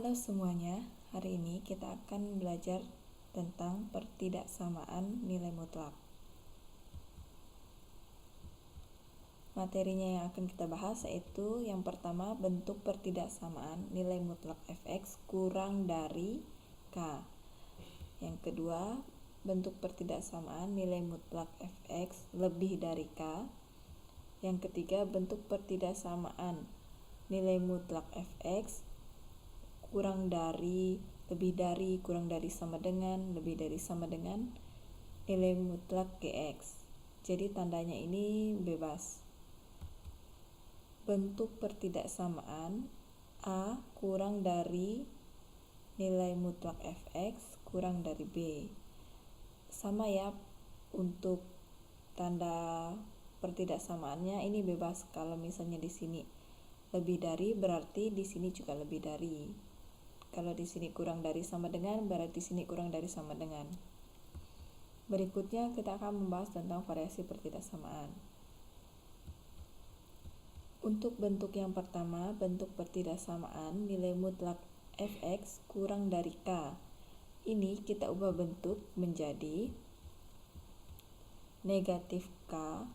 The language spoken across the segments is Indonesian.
Halo semuanya, hari ini kita akan belajar tentang pertidaksamaan nilai mutlak. Materinya yang akan kita bahas yaitu yang pertama, bentuk pertidaksamaan nilai mutlak fx kurang dari k. Yang kedua, bentuk pertidaksamaan nilai mutlak fx lebih dari k. Yang ketiga, bentuk pertidaksamaan nilai mutlak fx kurang dari, lebih dari, kurang dari, sama dengan, lebih dari, sama dengan nilai mutlak gx. Jadi tandanya ini bebas. Bentuk pertidaksamaan A kurang dari nilai mutlak fx kurang dari b. Sama ya, untuk tanda pertidaksamaannya ini bebas. Kalau misalnya di sini lebih dari, berarti di sini juga lebih dari. Kalau di sini kurang dari sama dengan, berarti di sini kurang dari sama dengan. Berikutnya kita akan membahas tentang variasi pertidaksamaan. Untuk bentuk yang pertama, bentuk pertidaksamaan nilai mutlak fx kurang dari k. Ini kita ubah bentuk menjadi negatif k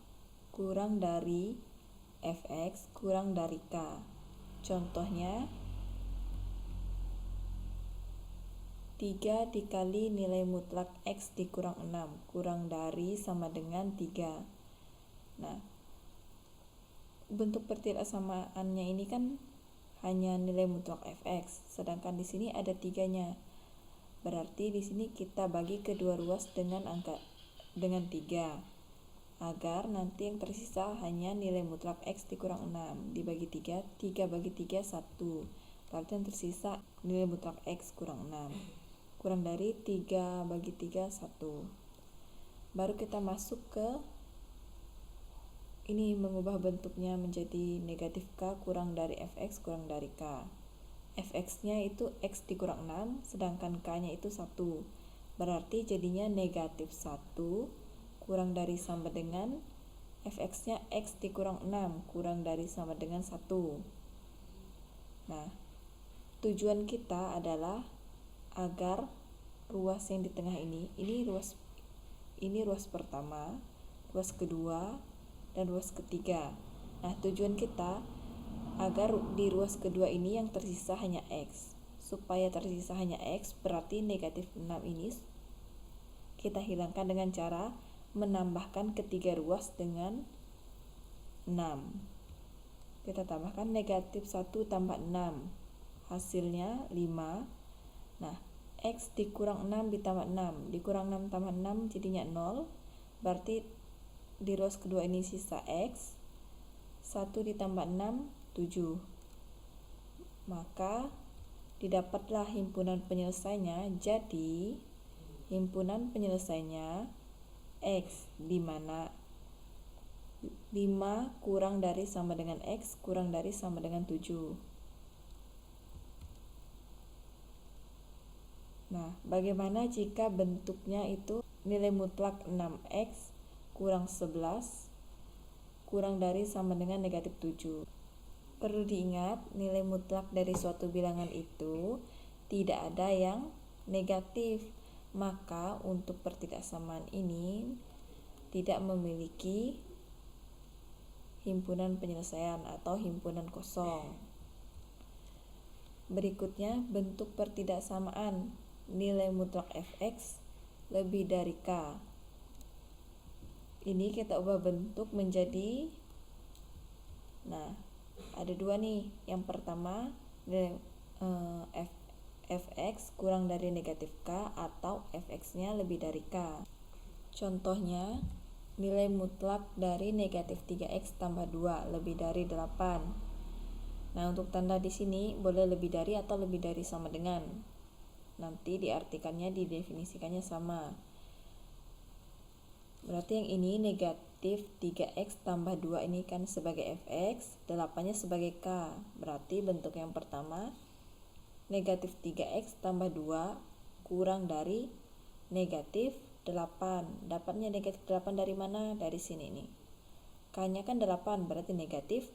kurang dari fx kurang dari k. Contohnya 3 dikali nilai mutlak x dikurang 6 kurang dari sama dengan 3. Nah, bentuk pertidaksamaannya ini kan hanya nilai mutlak fx, sedangkan di sini ada 3-nya. Berarti di sini kita bagi kedua ruas dengan 3 agar nanti yang tersisa hanya nilai mutlak x dikurang 6 dibagi 3, 3 bagi 3 1. Berarti yang tersisa nilai mutlak x kurang 6. Kurang dari 3 bagi 3 1. Baru kita masuk ke ini, mengubah bentuknya menjadi negatif k kurang dari fx kurang dari k. Fx nya itu x dikurang 6, sedangkan k nya itu 1. Berarti jadinya negatif 1 kurang dari sama dengan fx nya x dikurang 6 kurang dari sama dengan 1. Nah, tujuan kita adalah agar ruas yang di tengah ini ruas pertama, ruas kedua, dan ruas ketiga. Nah, tujuan kita agar di ruas kedua ini yang tersisa hanya x. Supaya tersisa hanya x, berarti negatif 6 ini kita hilangkan dengan cara menambahkan ketiga ruas dengan 6. Kita tambahkan negatif 1 tambah 6, hasilnya 5. Nah, x dikurang 6 ditambah 6, dikurang 6 tambah 6 jadinya 0. Berarti di ruas kedua ini sisa x. 1 ditambah 6 7. Maka didapatlah himpunan penyelesainya. Jadi himpunan penyelesainya x, di mana 5 kurang dari sama dengan x kurang dari sama dengan 7. Nah, bagaimana jika bentuknya itu nilai mutlak 6x kurang 11 kurang dari sama dengan negatif 7. Perlu diingat, nilai mutlak dari suatu bilangan itu tidak ada yang negatif. Maka untuk pertidaksamaan ini tidak memiliki himpunan penyelesaian atau himpunan kosong. Berikutnya, bentuk pertidaksamaan nilai mutlak fx lebih dari k. Ini kita ubah bentuk menjadi, nah, ada dua nih. Yang pertama, fx kurang dari negatif k atau fx nya lebih dari k. Contohnya, nilai mutlak dari negatif 3x tambah 2 lebih dari 8. Nah, untuk tanda di sini boleh lebih dari atau lebih dari sama dengan. Nanti diartikannya, didefinisikannya sama. Berarti yang ini negatif 3x tambah 2 ini kan sebagai fx, 8-nya sebagai k. Berarti bentuk yang pertama negatif 3x tambah 2 kurang dari negatif 8. Dapatnya negatif 8 dari mana? Dari sini nih. K-nya kan 8, berarti negatif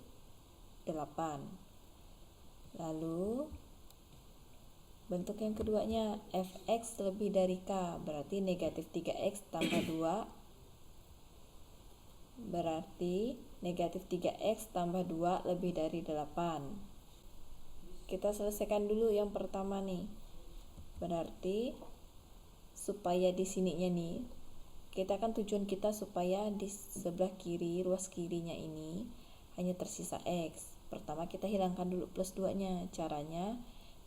8. Lalu Bentuk yang keduanya, fx lebih dari k, berarti negatif 3x tambah 2, berarti negatif 3x tambah 2 lebih dari 8. Kita selesaikan dulu yang pertama nih. Berarti supaya di sininya nih, kita kan tujuan kita supaya di sebelah kiri, ruas kirinya ini hanya tersisa x. Pertama kita hilangkan dulu plus 2-nya. Caranya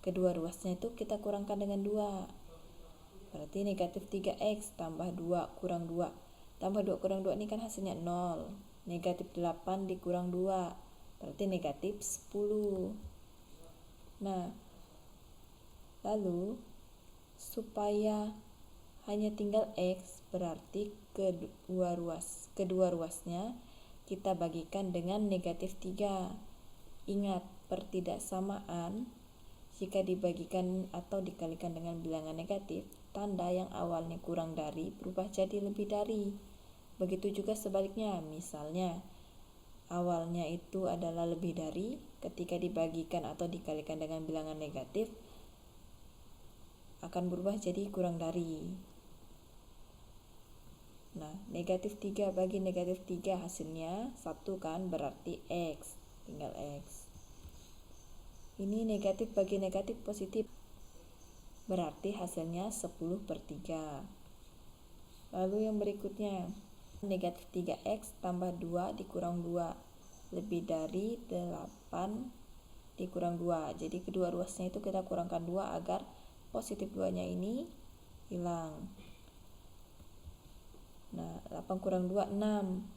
kedua ruasnya itu kita kurangkan dengan 2. Berarti negatif 3x tambah 2 kurang 2. Tambah 2 kurang 2 ini kan hasilnya 0. Negatif 8 dikurang 2. Berarti negatif 10. Nah, lalu supaya hanya tinggal x, berarti kedua ruasnya kita bagikan dengan negatif 3. Ingat, pertidaksamaan jika dibagikan atau dikalikan dengan bilangan negatif, tanda yang awalnya kurang dari berubah jadi lebih dari. Begitu juga sebaliknya, misalnya awalnya itu adalah lebih dari, ketika dibagikan atau dikalikan dengan bilangan negatif akan berubah jadi kurang dari. Nah, negatif 3 bagi negatif 3 hasilnya 1 kan, berarti x, tinggal x. Ini negatif bagi negatif positif, berarti hasilnya 10/3. Lalu yang berikutnya, negatif 3x tambah 2 dikurang 2 lebih dari 8 dikurang 2. Jadi kedua ruasnya itu kita kurangkan 2 agar positif 2-nya ini hilang. Nah, 8 kurang 2, 6.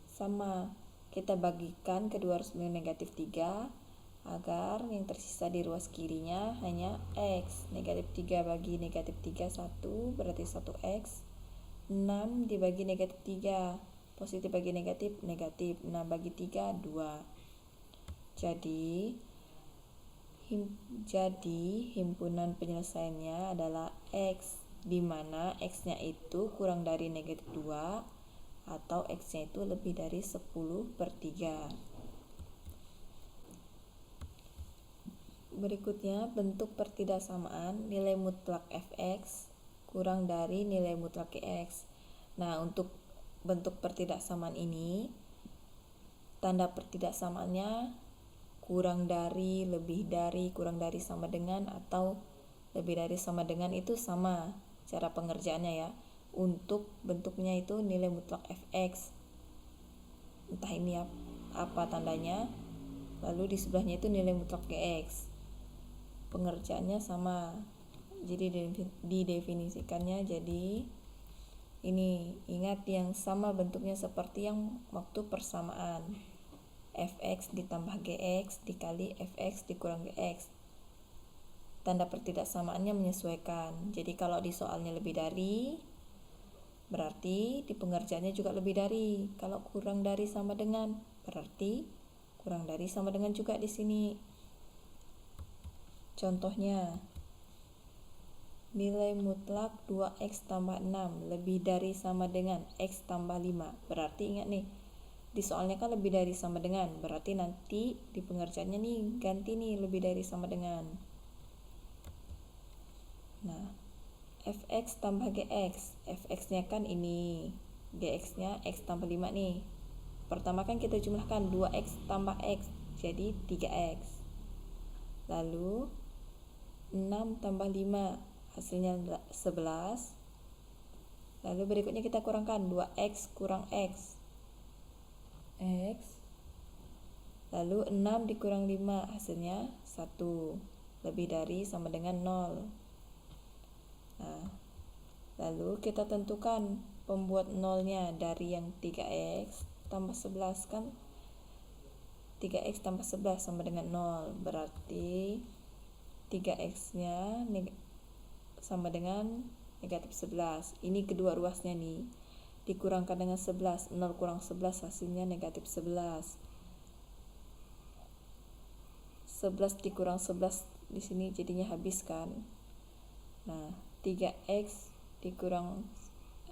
Sama, kita bagikan kedua ruas dengan negatif 3 agar yang tersisa di ruas kirinya hanya x. Negatif 3 bagi negatif 3 1, berarti 1x. 6 dibagi negatif 3, positif bagi negatif, negatif. 6 bagi 3, 2. Jadi himpunan penyelesaiannya adalah x, di mana x-nya itu kurang dari negatif 2 atau x-nya itu lebih dari 10/3. Berikutnya, bentuk pertidaksamaan nilai mutlak fx kurang dari nilai mutlak gx. Nah, untuk bentuk pertidaksamaan ini, tanda pertidaksamaannya kurang dari, lebih dari, kurang dari sama dengan, atau lebih dari sama dengan itu sama cara pengerjaannya ya. Untuk bentuknya itu nilai mutlak fx, entah ini apa tandanya, lalu di sebelahnya itu nilai mutlak gx. Pengerjaannya sama, jadi didefinisikannya jadi ini. Ingat, yang sama bentuknya seperti yang waktu persamaan, fx ditambah gx dikali fx dikurang gx. Tanda pertidaksamaannya menyesuaikan. Jadi kalau di soalnya lebih dari, berarti di pengerjaannya juga lebih dari. Kalau kurang dari sama dengan, berarti kurang dari sama dengan juga di sini. Contohnya, nilai mutlak 2x tambah 6 lebih dari sama dengan x tambah 5. Berarti ingat nih, di soalnya kan lebih dari sama dengan, berarti nanti di pengerjaannya nih ganti nih lebih dari sama dengan. Nah, fx tambah gx, fx-nya kan ini, gx-nya x tambah 5 nih. Pertama kan kita jumlahkan 2x tambah x, jadi 3x. Lalu 6 tambah 5, hasilnya 11. Lalu berikutnya kita kurangkan 2x kurang x, lalu 6 dikurang 5, hasilnya 1, lebih dari sama dengan 0. Nah, lalu kita tentukan pembuat nolnya dari yang 3x tambah 11 kan, 3x tambah 11 sama dengan 0, berarti 3x-nya sama dengan negatif 11. Ini kedua ruasnya nih, dikurangkan dengan 11, 0 kurang 11 hasilnya negatif 11. 11 dikurang 11 di sini jadinya habis kan. Nah, 3x dikurang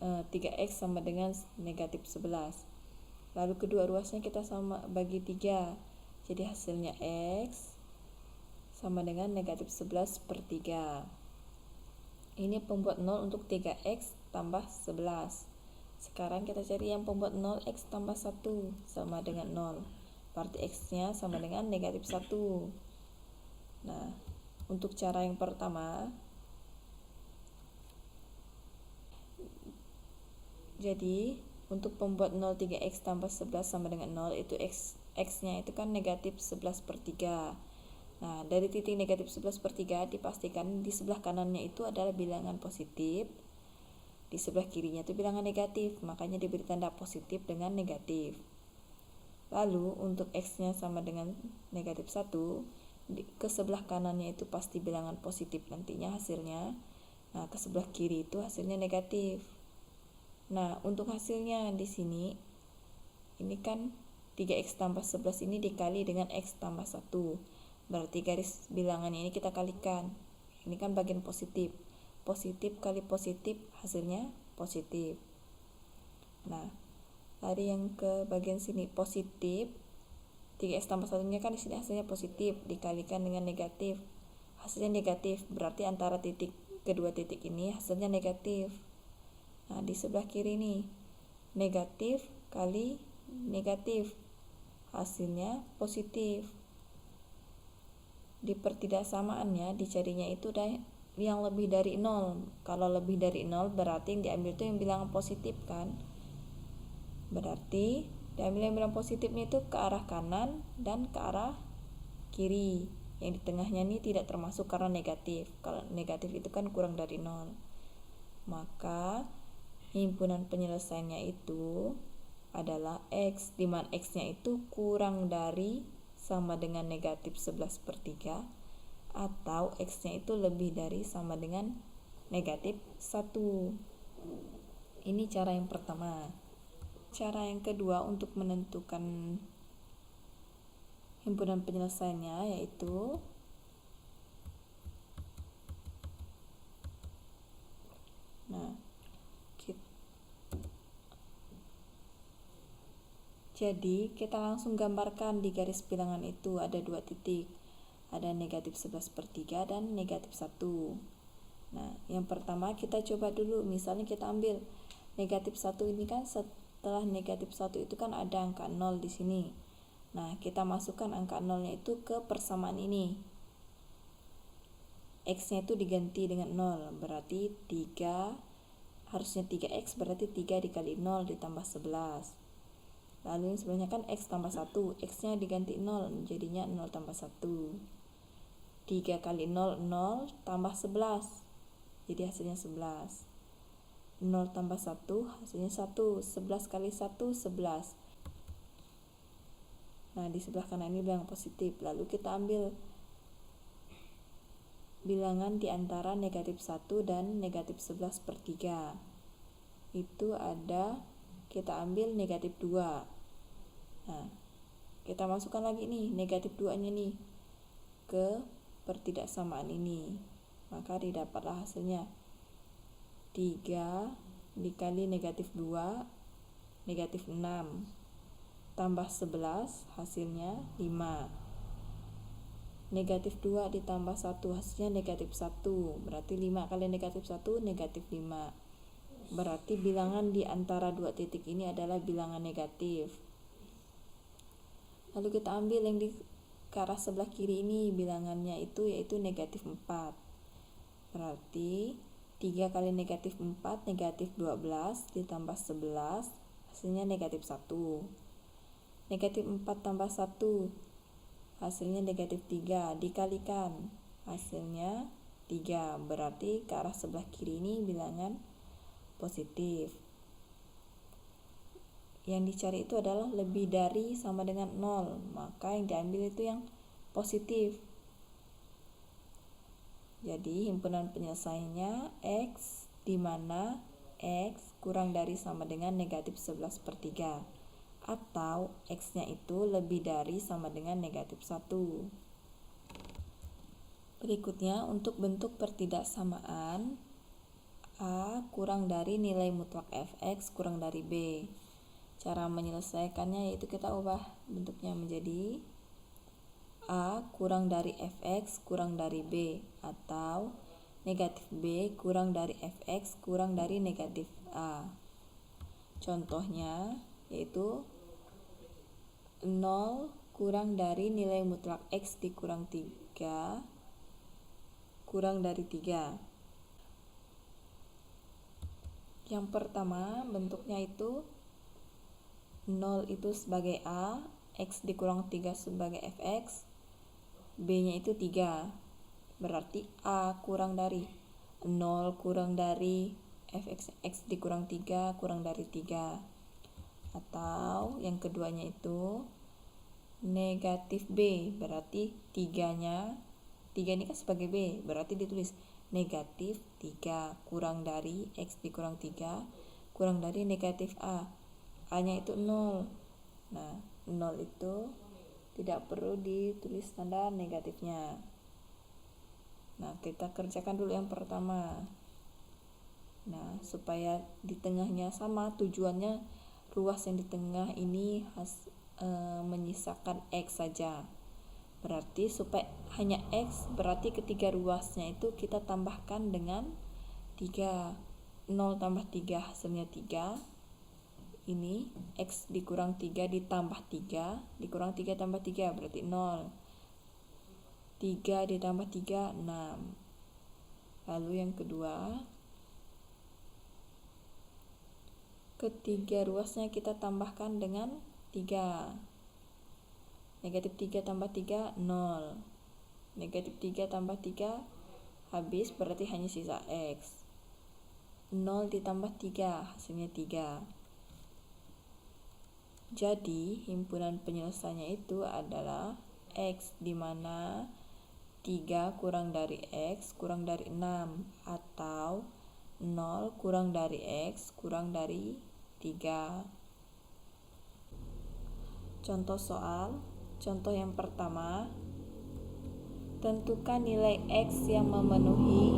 3x sama dengan negatif 11. Lalu kedua ruasnya kita sama bagi 3, jadi hasilnya x sama dengan negatif 11 per 3. Ini pembuat 0 untuk 3x tambah 11. Sekarang kita cari yang pembuat 0, x tambah 1 sama dengan 0. Berarti x-nya sama dengan negatif 1. Nah, untuk cara yang pertama, jadi untuk pembuat 0 3x tambah 11 sama dengan 0, itu x-nya itu kan negatif 11 per 3. Nah, dari titik negatif 11 per 3 dipastikan di sebelah kanannya itu adalah bilangan positif, di sebelah kirinya itu bilangan negatif, makanya diberi tanda positif dengan negatif. Lalu untuk x-nya sama dengan negatif 1, ke sebelah kanannya itu pasti bilangan positif nantinya hasilnya. Nah, ke sebelah kiri itu hasilnya negatif. Nah, untuk hasilnya di sini, ini kan 3x tambah 11 ini dikali dengan x tambah 1. Berarti garis bilangan ini kita kalikan. Ini kan bagian positif. Positif kali positif hasilnya positif. Nah, lari yang ke bagian sini positif. 3x tambah 1-nya kan di sini hasilnya positif dikalikan dengan negatif. Hasilnya negatif, berarti antara kedua titik ini hasilnya negatif. Nah, di sebelah kiri nih negatif kali negatif. Hasilnya positif. Di pertidaksamaannya dicarinya itu yang lebih dari 0. Kalau lebih dari 0 berarti yang diambil itu yang bilangan positif kan. Berarti diambil yang bilangan positifnya itu ke arah kanan dan ke arah kiri. Yang di tengahnya ini tidak termasuk karena negatif. Kalau negatif itu kan kurang dari 0. Maka himpunan penyelesaiannya itu adalah x, di mana x-nya itu kurang dari sama dengan negatif 11 per 3, atau x-nya itu lebih dari sama dengan negatif 1. Ini cara yang pertama. Cara yang kedua untuk menentukan himpunan penyelesaiannya yaitu jadi kita langsung gambarkan di garis bilangan itu ada 2 titik. Ada negatif 11 per 3 dan negatif 1. Nah, yang pertama kita coba dulu, misalnya kita ambil negatif 1 ini kan setelah negatif 1 itu kan ada angka 0 di sini. Nah, kita masukkan angka 0-nya itu ke persamaan ini. X-nya itu diganti dengan 0, berarti 3, harusnya 3x berarti 3 dikali 0 ditambah 11. Lalu yang sebelahnya kan x tambah 1, x-nya diganti 0, jadinya 0 tambah 1. 3 kali 0, 0 tambah 11, jadi hasilnya 11. 0 tambah 1, hasilnya 1. 11 kali 1, 11. Nah, di sebelah kanan ini bilangan positif. Lalu kita ambil bilangan di antara negatif 1 dan negatif 11 per 3. Itu ada, kita ambil negatif 2. Nah, kita masukkan lagi nih negatif 2-nya nih ke pertidaksamaan ini. Maka didapatlah hasilnya 3 dikali negatif 2, negatif 6, tambah 11, hasilnya 5. Negatif 2 ditambah 1, hasilnya negatif 1. Berarti 5 kali negatif 1, negatif 5. Berarti bilangan di antara 2 titik ini adalah bilangan negatif. Lalu kita ambil yang di ke arah sebelah kiri ini, bilangannya itu yaitu negatif 4. Berarti 3 kali negatif 4, negatif 12 ditambah 11, hasilnya negatif 1. Negatif 4 tambah 1, hasilnya negatif 3, dikalikan, hasilnya 3. Berarti ke arah sebelah kiri ini bilangan positif. Yang dicari itu adalah lebih dari sama dengan 0, maka yang diambil itu yang positif. Jadi himpunan penyelesaiannya x, di mana x kurang dari sama dengan negatif 11 per 3, atau x-nya itu lebih dari sama dengan negatif 1. Berikutnya untuk bentuk pertidaksamaan A kurang dari nilai mutlak fx kurang dari b. Cara menyelesaikannya yaitu kita ubah bentuknya menjadi A kurang dari fx kurang dari B, atau negatif B kurang dari fx kurang dari negatif A. Contohnya yaitu 0 kurang dari nilai mutlak X dikurang 3 kurang dari 3. Yang pertama bentuknya itu 0 itu sebagai A, X dikurang 3 sebagai fx, B-nya itu 3. Berarti A kurang dari 0 kurang dari fx X dikurang 3 kurang dari 3. Atau yang keduanya itu negatif B, berarti 3 ini kan sebagai B, berarti ditulis negatif 3 kurang dari X dikurang 3 kurang dari negatif A. A nya itu 0. Nah 0 itu tidak perlu ditulis tanda negatifnya. Nah kita kerjakan dulu yang pertama. Nah supaya di tengahnya sama, tujuannya ruas yang di tengah ini menyisakan X saja. Berarti supaya hanya X, berarti ketiga ruasnya itu kita tambahkan dengan 3. 0 tambah 3 hasilnya 3. Ini X dikurang 3 ditambah 3 dikurang 3 tambah 3 berarti 0. 3 ditambah 3 6. Lalu yang kedua, ketiga ruasnya kita tambahkan dengan 3. Negatif 3 tambah 3 0. Negatif 3 tambah 3 habis, berarti hanya sisa X. 0 ditambah 3 hasilnya 3. Jadi himpunan penyelesaiannya itu adalah X, di mana 3 kurang dari X kurang dari 6, atau 0 kurang dari X kurang dari 3. Contoh soal. Contoh yang pertama, tentukan nilai X yang memenuhi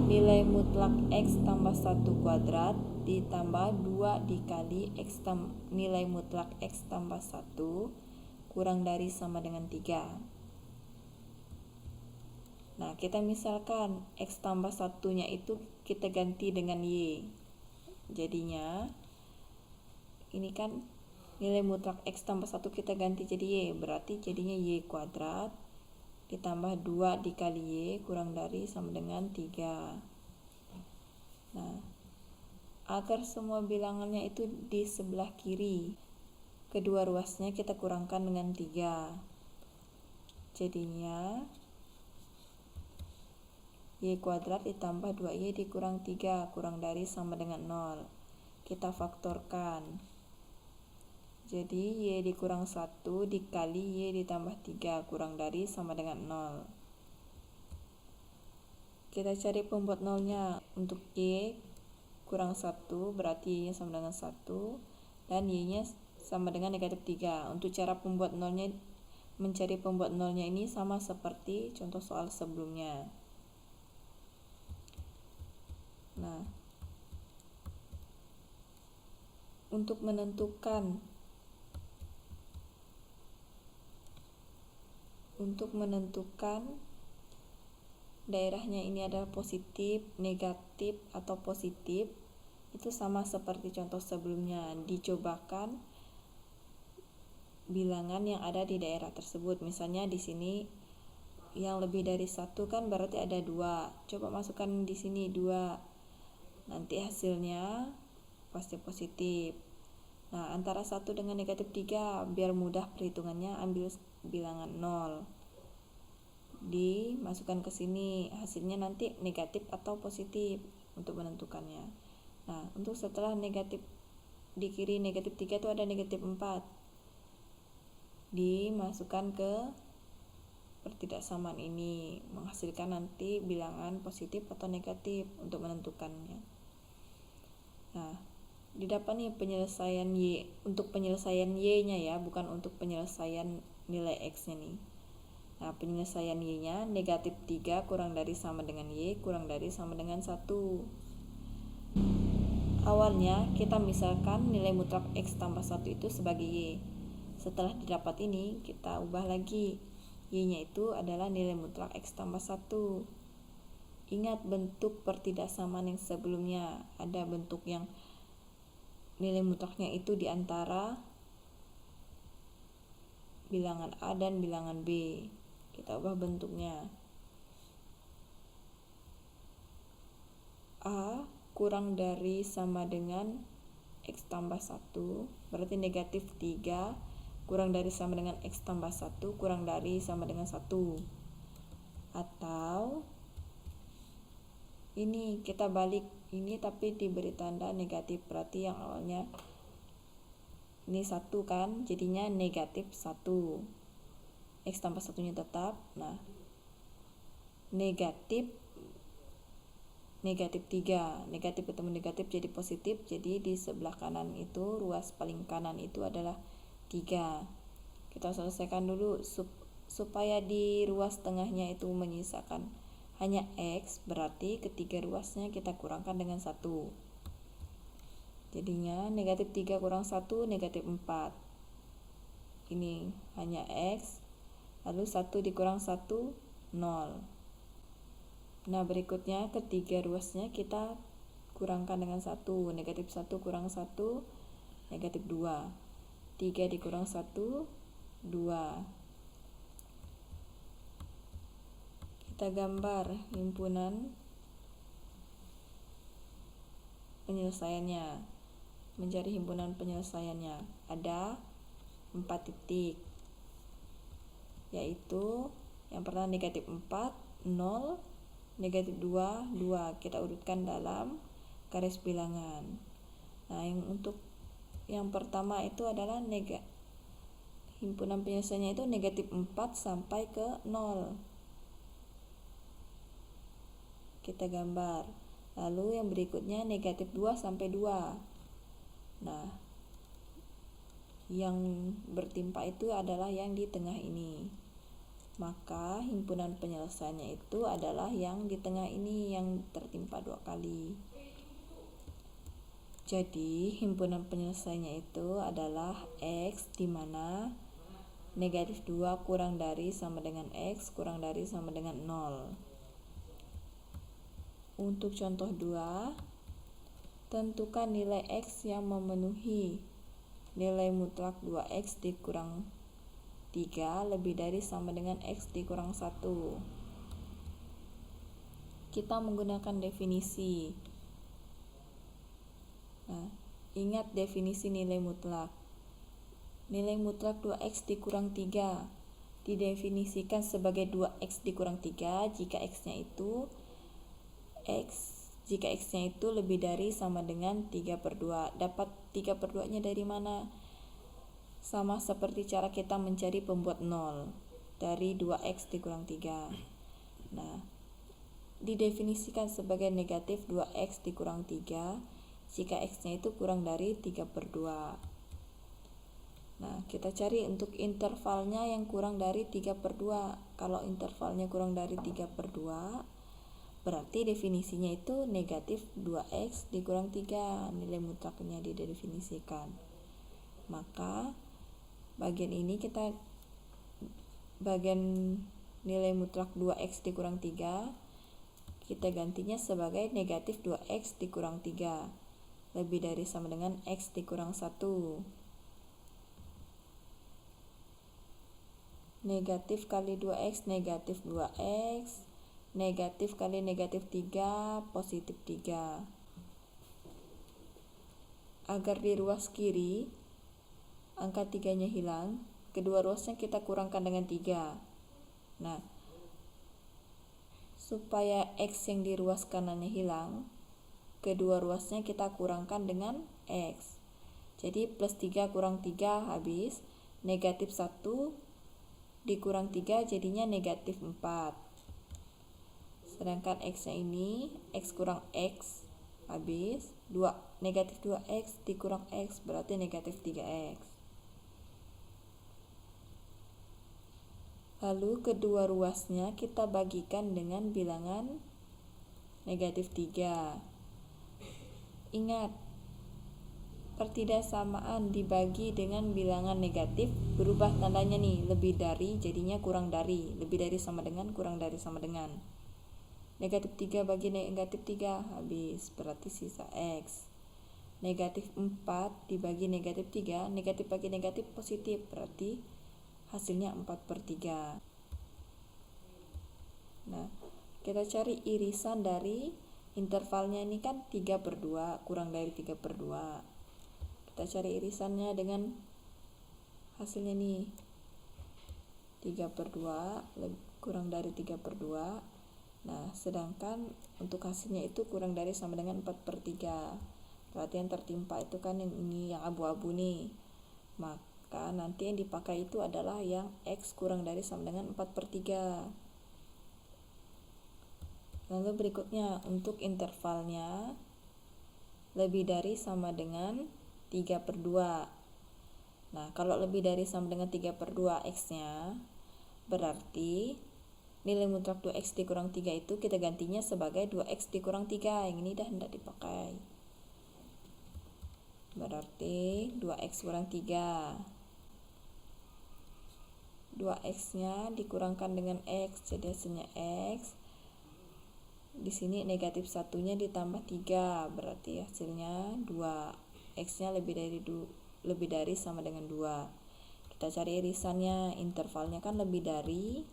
nilai mutlak X tambah 1 kuadrat ditambah 2 dikali X nilai mutlak X tambah 1 kurang dari sama dengan 3. Nah kita misalkan X tambah 1 nya itu kita ganti dengan Y. Jadinya ini kan nilai mutlak X tambah 1 kita ganti jadi Y, berarti jadinya Y kuadrat ditambah 2 dikali Y kurang dari sama dengan 3. Nah, agar semua bilangannya itu di sebelah kiri, kedua ruasnya kita kurangkan dengan 3. Jadinya Y kuadrat ditambah 2Y dikurang 3 kurang dari sama dengan 0. Kita faktorkan. Jadi Y dikurang 1 dikali Y ditambah 3 kurang dari sama dengan 0. Kita cari pembuat nolnya. Untuk Y kurang 1 berarti Y-nya sama dengan 1 dan Y-nya sama dengan negatif 3. Untuk cara pembuat nolnya, mencari pembuat nolnya ini sama seperti contoh soal sebelumnya. Nah, untuk menentukan daerahnya ini adalah positif, negatif, atau positif, itu sama seperti contoh sebelumnya. Dicobakan bilangan yang ada di daerah tersebut. Misalnya di sini yang lebih dari 1 kan berarti ada 2. Coba masukkan di sini 2. Nanti hasilnya pasti positif. Nah, antara 1 dengan negatif 3, biar mudah perhitungannya, ambil bilangan 0. Dimasukkan ke sini, hasilnya nanti negatif atau positif untuk menentukannya. Nah, untuk setelah negatif di kiri negatif 3 itu ada negatif 4. Dimasukkan ke pertidaksamaan ini, menghasilkan nanti bilangan positif atau negatif untuk menentukannya. Nah, didapat nih penyelesaian Y. Untuk penyelesaian Y-nya ya, bukan untuk penyelesaian nilai X-nya nih. Nah, penyelesaian Y-nya negatif 3 kurang dari sama dengan Y kurang dari sama dengan 1. Awalnya kita misalkan nilai mutlak X tambah 1 itu sebagai Y. Setelah didapat ini, kita ubah lagi. Y-nya itu adalah nilai mutlak X tambah 1. Ingat bentuk pertidaksamaan yang sebelumnya, ada bentuk yang nilai mutlaknya itu di antara bilangan A dan bilangan B. Kita ubah bentuknya. A kurang dari sama dengan X tambah 1, berarti negatif 3 kurang dari sama dengan X tambah 1 kurang dari sama dengan 1. Atau ini kita balik ini tapi diberi tanda negatif, berarti yang awalnya ini 1 kan, jadinya negatif 1. X tambah 1 nya tetap. Nah, negatif 3, negatif ketemu negatif jadi positif, jadi di sebelah kanan itu, ruas paling kanan itu adalah 3. Kita selesaikan dulu supaya di ruas tengahnya itu menyisakan hanya X, berarti ketiga ruasnya kita kurangkan dengan 1. Jadinya negatif 3 kurang 1 negatif 4. Ini hanya X, lalu 1 dikurang 1 0. Nah, berikutnya ketiga ruasnya kita kurangkan dengan 1. Negatif 1 kurang 1 negatif 2. 3 dikurang 1 2. Kita gambar himpunan penyelesaiannya. Mencari himpunan penyelesaiannya. Ada 4 titik, yaitu yang pertama negatif 4 0, negatif 2 2. Kita urutkan dalam garis bilangan. Nah, untuk yang pertama itu adalah himpunan penyelesaiannya itu negatif 4 sampai ke 0. Kita gambar. Lalu yang berikutnya negatif 2 sampai 2. Nah, yang bertimpa itu adalah yang di tengah ini. Maka himpunan penyelesaiannya itu adalah yang di tengah ini, yang tertimpa 2 kali. Jadi himpunan penyelesaiannya itu adalah X, di mana negatif 2 kurang dari sama dengan X kurang dari sama dengan 0. Untuk contoh 2, tentukan nilai X yang memenuhi nilai mutlak 2X dikurang 3 lebih dari sama dengan X dikurang 1. Kita menggunakan definisi. Nah, ingat definisi nilai mutlak. Nilai mutlak 2X dikurang 3 didefinisikan sebagai 2X dikurang 3 jika X-nya itu lebih dari sama dengan 3/2. Dapat 3/2 nya dari mana? Sama seperti cara kita mencari pembuat 0 dari 2X dikurang 3. Nah, didefinisikan sebagai negatif 2X dikurang 3 jika X-nya itu kurang dari 3/2. Nah, kita cari untuk intervalnya yang kurang dari 3/2. Kalau intervalnya kurang dari 3/2, berarti definisinya itu negatif 2X dikurang 3, nilai mutlaknya didefinisikan. Maka bagian nilai mutlak 2X dikurang 3 kita gantinya sebagai negatif 2X dikurang 3 lebih dari sama dengan X dikurang 1. Negatif kali 2X negatif 2X, negatif kali negatif 3 positif 3. Agar di ruas kiri angka 3-nya hilang, kedua ruasnya kita kurangkan dengan 3. Nah, supaya X yang di ruas kanannya hilang, kedua ruasnya kita kurangkan dengan X. Jadi plus 3 kurang 3 habis, negatif 1 dikurang 3 jadinya negatif 4. Sedangkan X-nya ini, X kurang X habis, negatif 2X dikurang X berarti negatif 3X. Lalu kedua ruasnya kita bagikan dengan bilangan negatif 3. Ingat, pertidaksamaan dibagi dengan bilangan negatif, berubah tandanya nih, lebih dari jadinya kurang dari, lebih dari sama dengan, kurang dari sama dengan. Negatif 3 bagi negatif 3, habis, berarti sisa X. Negatif 4 dibagi negatif 3, negatif bagi negatif positif, berarti hasilnya 4/3. Nah, kita cari irisan dari intervalnya ini kan 3/2, kurang dari 3/2. Kita cari irisannya dengan hasilnya nih, 3/2 kurang dari 3/2. Nah, sedangkan untuk hasilnya itu kurang dari sama dengan 4/3. Berarti yang tertimpa itu kan ini yang abu-abu nih. Maka nanti yang dipakai itu adalah yang X kurang dari sama dengan 4/3. Lalu berikutnya untuk intervalnya lebih dari sama dengan 3/2. Nah, kalau lebih dari sama dengan 3/2 X-nya, berarti nilai mutlak 2X dikurang 3 itu kita gantinya sebagai 2X dikurang 3. Yang ini dah tidak dipakai. Berarti 2X kurang 3. 2X-nya dikurangkan dengan X, jadi hasilnya X. Di sini negatif 1-nya ditambah 3, berarti hasilnya 2. X-nya lebih dari sama dengan 2. Kita cari irisannya, intervalnya kan lebih dari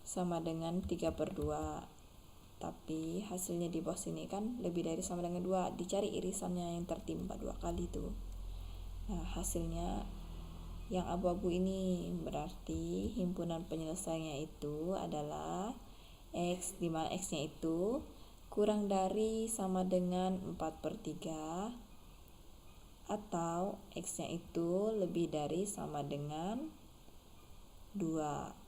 sama dengan 3/2. Tapi hasilnya di bawah sini kan lebih dari sama dengan 2. Dicari irisannya yang tertimpa 2 kali itu. Nah, hasilnya yang abu-abu ini, berarti himpunan penyelesaiannya itu adalah X, di mana X-nya itu kurang dari sama dengan 4/3 atau X-nya itu lebih dari sama dengan 2.